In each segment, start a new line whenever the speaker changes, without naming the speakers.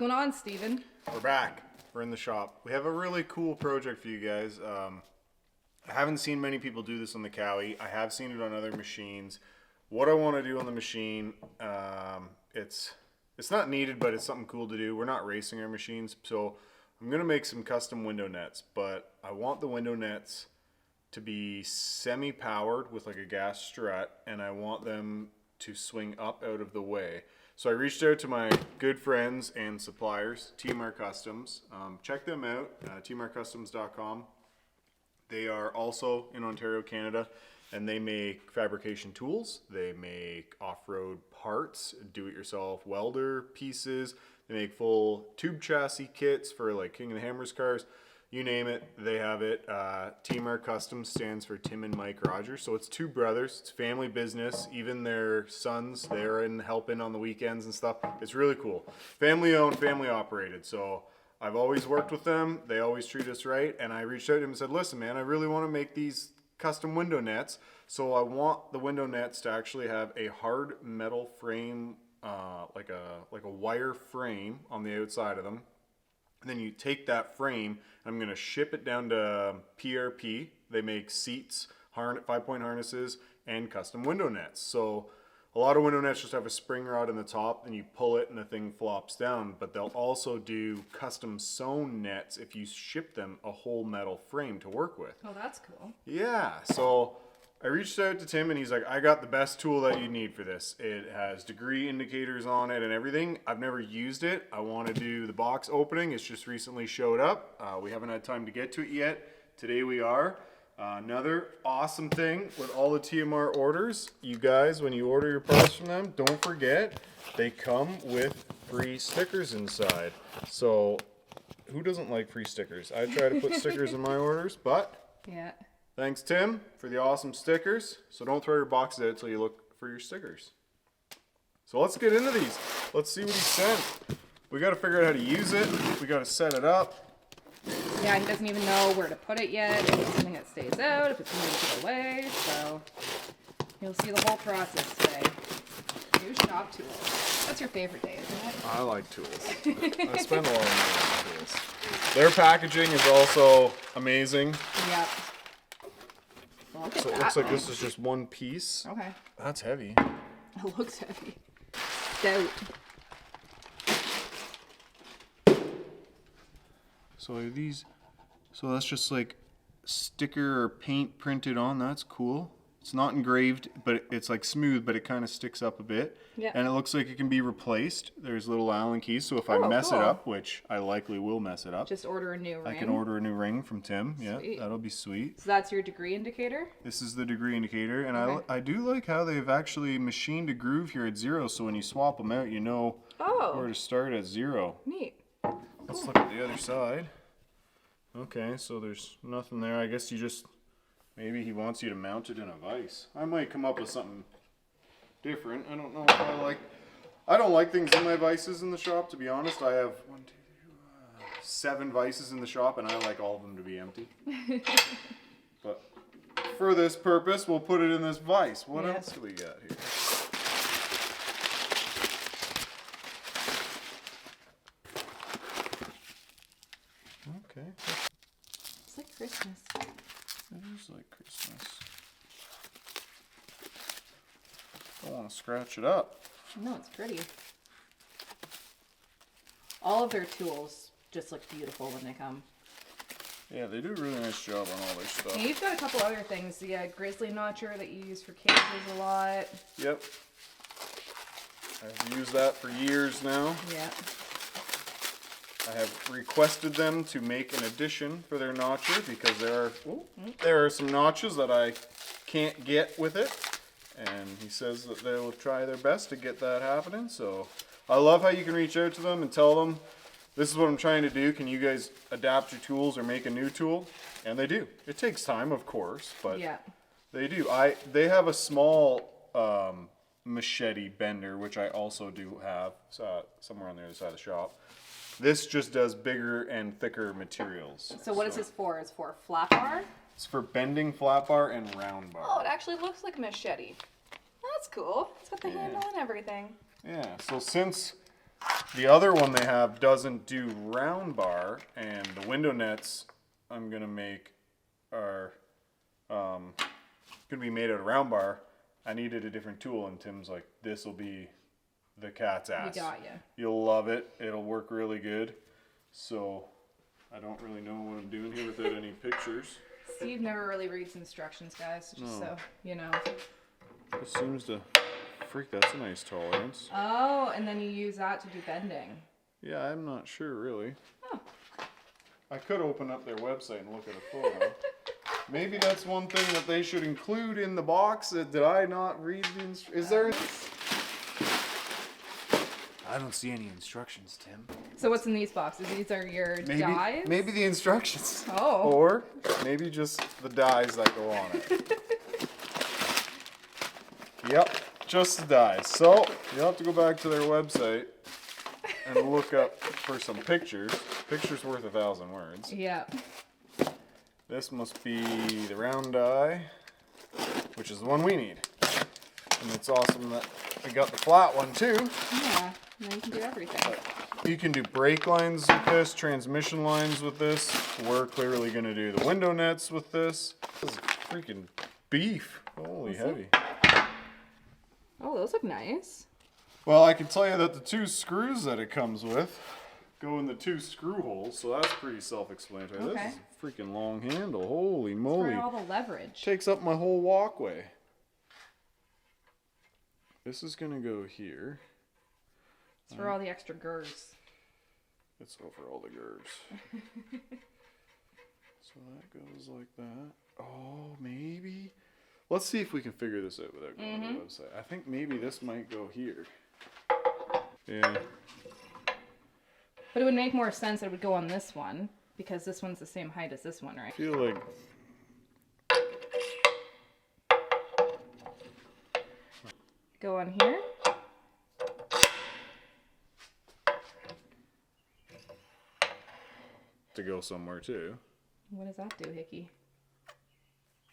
going on, Steven?
We're back. We're in the shop. We have a really cool project for you guys. I haven't seen many people do this on the Cowie. I have seen it on other machines. What I want to do on the machine, it's not needed, but it's something cool to do. We're not racing our machines, so I'm going to make some custom window nets, but I want the window nets to be semi-powered with like a gas strut, and I want them to swing up out of the way. So I reached out to my good friends and suppliers, TMR Customs. Check them out, tmrcustoms.com. They are also in Ontario, Canada, and they make fabrication tools. They make off-road parts, do-it-yourself welder pieces. They make full tube chassis kits for like King of the Hammers cars. You name it, they have it. TMR Customs stands for Tim and Mike Rogers. So it's two brothers. It's family business. Even their sons, they're in helping on the weekends and stuff. It's really cool. Family owned, family operated. So I've always worked with them. They always treat us right. And I reached out to him and said, listen, man, I really want to make these custom window nets. So I want the window nets to actually have a hard metal frame, like a wire frame on the outside of them. And then you take that frame, I'm going to ship it down to PRP. They make seats, 5-point harnesses, and custom window nets. So a lot of window nets just have a spring rod in the top, and you pull it and the thing flops down. But they'll also do custom sewn nets if you ship them a whole metal frame to work with.
Oh, that's cool.
Yeah, so I reached out to Tim and he's like, I got the best tool that you need for this. It has degree indicators on it and everything. I've never used it. I want to do the box opening. It's just recently showed up. We haven't had time to get to it yet. Today we are. Another awesome thing with all the TMR orders, you guys, when you order your parts from them, don't forget they come with free stickers inside. So who doesn't like free stickers? I try to put stickers in my orders, but
Yeah.
thanks, Tim, for the awesome stickers. So don't throw your boxes out until you look for your stickers. So let's get into these. Let's see what he sent. We got to figure out how to use it. We got to set it up.
Yeah, he doesn't even know where to put it yet, if it's something that stays out, if it's something to put away, so you'll see the whole process today. New shop tools. That's your favorite day, isn't it?
I like tools. I spend a lot of money on tools. Their packaging is also amazing.
Yep. Well, look at
So it
that
looks like
one.
this is just one piece.
Okay.
That's heavy.
It looks heavy. Stout.
So are these, so that's just like sticker or paint printed on. That's cool. It's not engraved, but it's like smooth, but it kind of sticks up a bit.
Yeah.
And it looks like it can be replaced. There's little Allen keys, so if I
Oh,
mess
cool.
it up, which I likely will mess it up,
Just order a new ring.
I can order a new ring from Tim. Yeah,
Sweet.
that'll be sweet.
So that's your degree indicator?
This is the degree indicator, and
Okay.
I do like how they've actually machined a groove here at 0, so when you swap them out, you know
Oh,
where to start at 0.
neat.
Let's look at the other side. Okay, so there's nothing there. I guess you just, maybe he wants you to mount it in a vise. I might come up with something different. I don't know if I don't like things in my vices in the shop, to be honest. I have 7 vices in the shop, and I like all of them to be empty. But for this purpose, we'll put it in this vise. What
Yeah.
else do we got here? Okay,
It's like Christmas.
it is like Christmas. Don't want to scratch it up.
No, it's pretty. All of their tools just look beautiful when they come.
Yeah, they do a really nice job on all their stuff.
And you've got a couple other things. The grizzly notcher that you use for cages a lot.
Yep. I've used that for years now.
Yeah.
I have requested them to make an addition for their notcher because there are some notches that I can't get with it. And he says that they will try their best to get that happening. So I love how you can reach out to them and tell them, this is what I'm trying to do. Can you guys adapt your tools or make a new tool? And they do. It takes time, of course, but
Yeah.
they do. They have a small machete bender, which I also do have somewhere on the other side of the shop. This just does bigger and thicker materials.
So what is this for? It's for a flat bar?
It's for bending flat bar and round bar.
Oh, it actually looks like a machete. That's cool. It's got the handle and everything.
Yeah, so since The other one they have doesn't do round bar, and the window nets I'm gonna make are gonna be made out of round bar. I needed a different tool, and Tim's like, "This will be the cat's ass.
We got ya.
You'll love it. It'll work really good." So I don't really know what I'm doing here without any pictures.
Steve never really reads instructions, guys. Just so you know.
This seems to freak. That's a nice tolerance.
Oh, and then you use that to do bending.
Yeah, I'm not sure really.
Oh.
I could open up their website and look at a photo. Maybe that's one thing that they should include in the box. Did I not read the instructions? Is there? I don't see any instructions, Tim.
So what's in these boxes? These are your dies?
Maybe the instructions.
Oh.
Or maybe just the dies that go on it. Yep, just the dies. So you'll have to go back to their website and look up for some pictures. Pictures worth 1,000 words.
Yeah.
This must be the round die, which is the one we need. And it's awesome that we got the flat one too.
Yeah, now you can do everything.
You can do brake lines with this, transmission lines with this. We're clearly going to do the window nets with this. This is freaking beef. Holy heavy.
Oh, those look nice.
Well, I can tell you that the 2 screws that it comes with go in the 2 screw holes, so that's pretty self-explanatory.
Okay.
This is a freaking long handle. Holy
That's
moly.
for all the leverage.
Takes up my whole walkway. This is going to go here.
It's for all the extra gers.
It's over all the gers. So that goes like that. Oh, maybe. Let's see if we can figure this out without going to the website. I think maybe this might go here. Yeah.
But it would make more sense that it would go on this one, because this one's the same height as this one, right?
I feel like...
Go on here.
To go somewhere too.
What does that do, Hickey?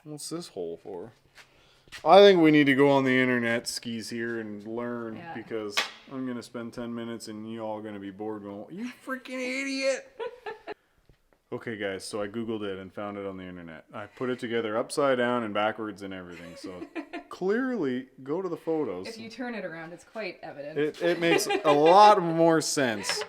What's this hole for? I think we need to go on the internet skis here and learn, because I'm going to spend 10 minutes and you all going to be bored going, "You freaking idiot!" Okay, guys, so I Googled it and found it on the internet. I put it together upside down and backwards and everything. So clearly, go to the photos.
If you turn it around, it's quite evident.
It makes a lot more sense.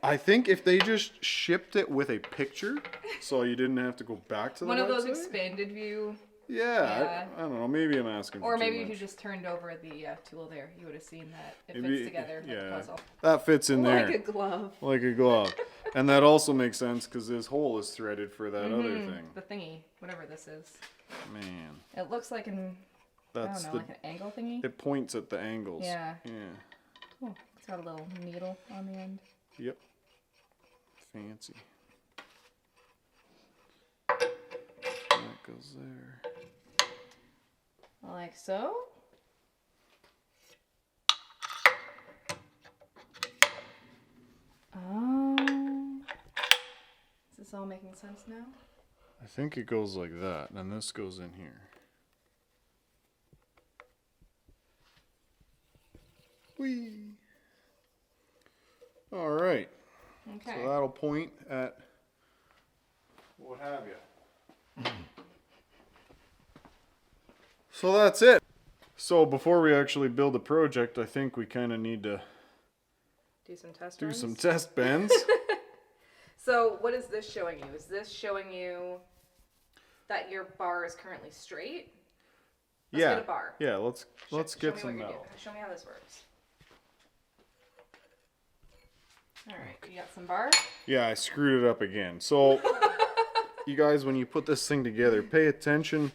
I think if they just shipped it with a picture, so you didn't have to go back to the
One of those
website?
expanded view.
Yeah. I don't know. Maybe I'm asking for
Or
too
maybe
much.
if you just turned over the tool there, you would have seen that it
Maybe-
fits together like a puzzle.
That fits in there.
Like a glove.
Like a glove. And that also makes sense because this hole is threaded for that other thing.
The thingy, whatever this is.
Man.
It looks like an,
That's
I don't know, like an angle thingy.
It points at the angles.
Yeah.
Yeah.
Oh, it's got a little needle on the end.
Yep. Fancy. That goes there.
Like so. Is this all making sense now?
I think it goes like that, and this goes in here. Whee! All right.
Okay.
So that'll point at what have you. So that's it. So before we actually build a project, I think we kind of need to
Do some test
do
runs?
some test bends.
So what is this showing you? Is this showing you that your bar is currently straight? Let's
Yeah.
get a bar.
Yeah, let's get
Show
some
me what you're
metal.
doing. Show me how this works. All right, you got some bar?
Yeah, I screwed it up again. So you guys, when you put this thing together, pay attention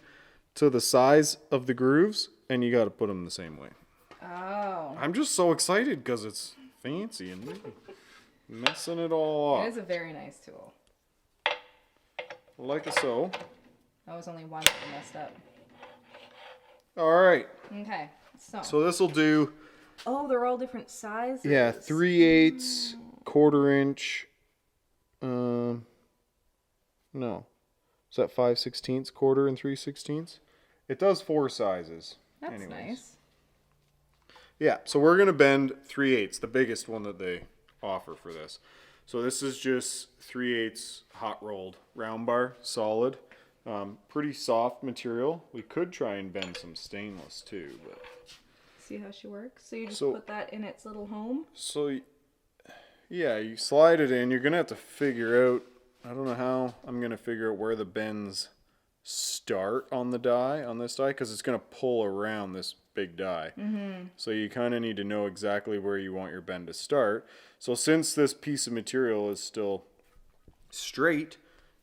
to the size of the grooves, and you got to put them the same way.
Oh.
I'm just so excited because it's fancy and messing it all
It
up.
is a very nice tool.
Like so.
That was only one that I messed up.
All right.
Okay, so.
So this will do,
Oh, they're all different sizes?
yeah, 3/8, 1/4 inch. No. Is that 5/16, 1/4 and 3/16? It does 4 sizes.
That's
anyways.
nice.
Yeah, so we're gonna bend 3/8, the biggest one that they offer for this. So this is just 3/8 hot rolled round bar, solid, pretty soft material. We could try and bend some stainless too, but
See how she works? So you just
So-
put that in its little home?
so yeah, you slide it in. You're gonna have to figure out. I don't know how I'm gonna figure out where the bends start on the die, on this die, because it's gonna pull around this big die. So you kind of need to know exactly where you want your bend to start. So since this piece of material is still straight,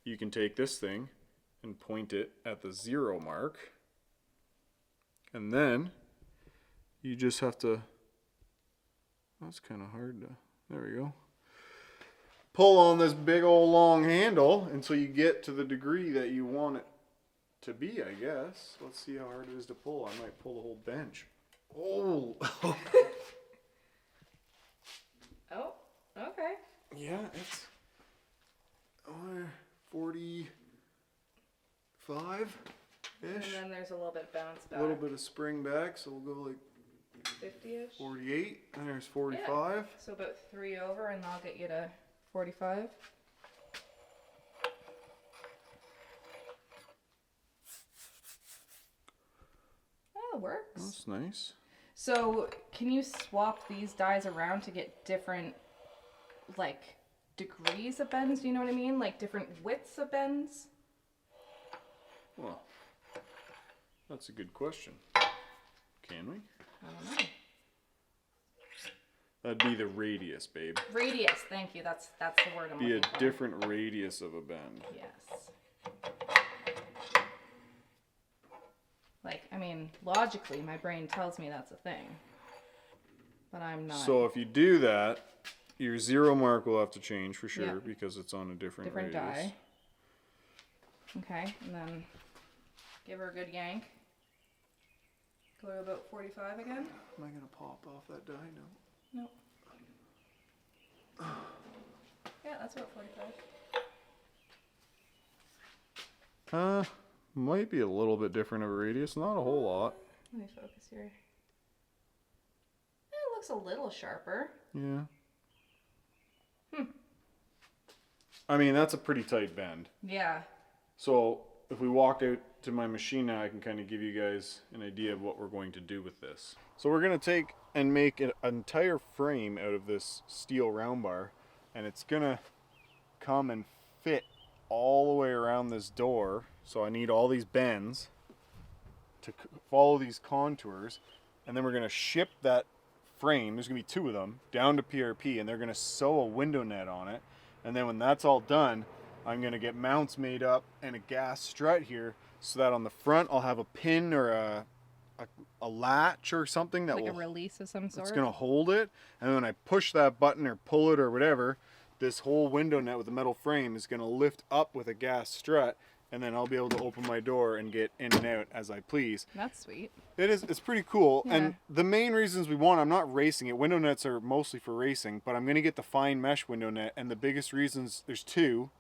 you can take this thing and point it at the 0 mark, and then you just have to, that's kind of hard to, there we go, pull on this big old long handle until you get to the degree that you want it to be, I guess. Let's see how hard it is to pull. I might pull the whole bench. Oh.
Oh, okay.
Yeah, it's 45-ish.
And then there's a little bit bounce
A
back.
little bit of spring back, so we'll go like
50-ish.
48, and there's 45.
So about 3 over, and I'll get you to 45. Oh, it works.
That's nice.
So, can you swap these dies around to get different, like, degrees of bends? Do you know what I mean? Like, different widths of bends?
Well, that's a good question. Can we?
I don't know.
That'd be the radius, babe.
Radius, thank you. That's the word I'm
Be a
looking for.
different radius of a bend.
Yes. Like, I mean, logically, my brain tells me that's a thing. But I'm not.
So if you do that, your 0 mark will have to change for sure,
Yeah.
because it's on a different
Different
radius.
die. Okay, and then give her a good yank. Go to about 45 again.
Am I gonna pop off that die? No.
Nope. Yeah, that's about 45.
Might be a little bit different of a radius, not a whole lot.
Let me focus here. It looks a little sharper.
Yeah. I mean, that's a pretty tight bend.
Yeah.
So if we walk out to my machine now, I can kind of give you guys an idea of what we're going to do with this. So we're going to take and make an entire frame out of this steel round bar, and it's going to come and fit all the way around this door. So I need all these bends to follow these contours, and then we're going to ship that frame, there's going to be 2 of them, down to PRP, and they're going to sew a window net on it. And then when that's all done, I'm going to get mounts made up and a gas strut here, so that on the front I'll have a pin or a latch or something that
Like
will,
a release of some sort.
it's going to hold it. And when I push that button or pull it or whatever, this whole window net with the metal frame is going to lift up with a gas strut, and then I'll be able to open my door and get in and out as I please.
That's sweet.
It's pretty cool.
Yeah.
And the main reasons we want, I'm not racing it. Window nets are mostly for racing, but I'm going to get the fine mesh window net. And the biggest reasons, there's 2.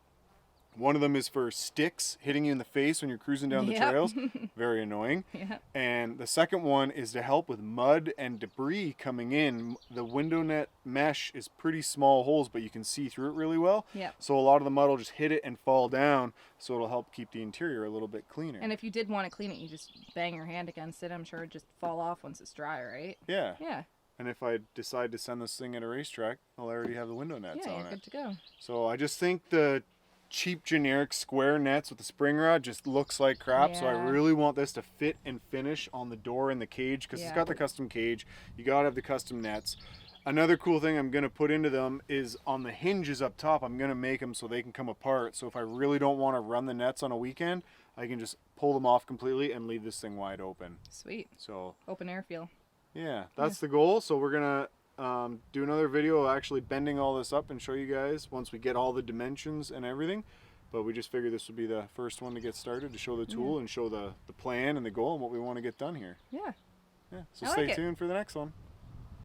One of them is for sticks hitting you in the face when you're cruising down the
Yep.
trails. Very annoying.
Yeah.
And the second one is to help with mud and debris coming in. The window net mesh is pretty small holes, but you can see through it really well.
Yep.
So a lot of the mud will just hit it and fall down, so it'll help keep the interior a little bit cleaner.
And if you did want to clean it, you just bang your hand against it. I'm sure it'd just fall off once it's dry, right?
Yeah.
Yeah.
And if I decide to send this thing at a racetrack, I'll already have the window nets
Yeah,
on
you're
it.
good to go.
So I just think the cheap generic square nets with the spring rod just looks like crap. So I
Yeah.
really want this to fit and finish on the door and the cage, because it's
Yeah.
got the custom cage. You gotta have the custom nets. Another cool thing I'm gonna put into them is on the hinges up top, I'm gonna make them so they can come apart. So if I really don't want to run the nets on a weekend, I can just pull them off completely and leave this thing wide open.
Sweet.
So
Open air feel.
yeah, that's the goal. So we're gonna do another video of actually bending all this up and show you guys once we get all the dimensions and everything. But we just figured this would be the first one to get started, to show the tool and show the plan and the goal and what we want to get done here.
Yeah.
Yeah, so
I
stay
like it.
tuned for the next one.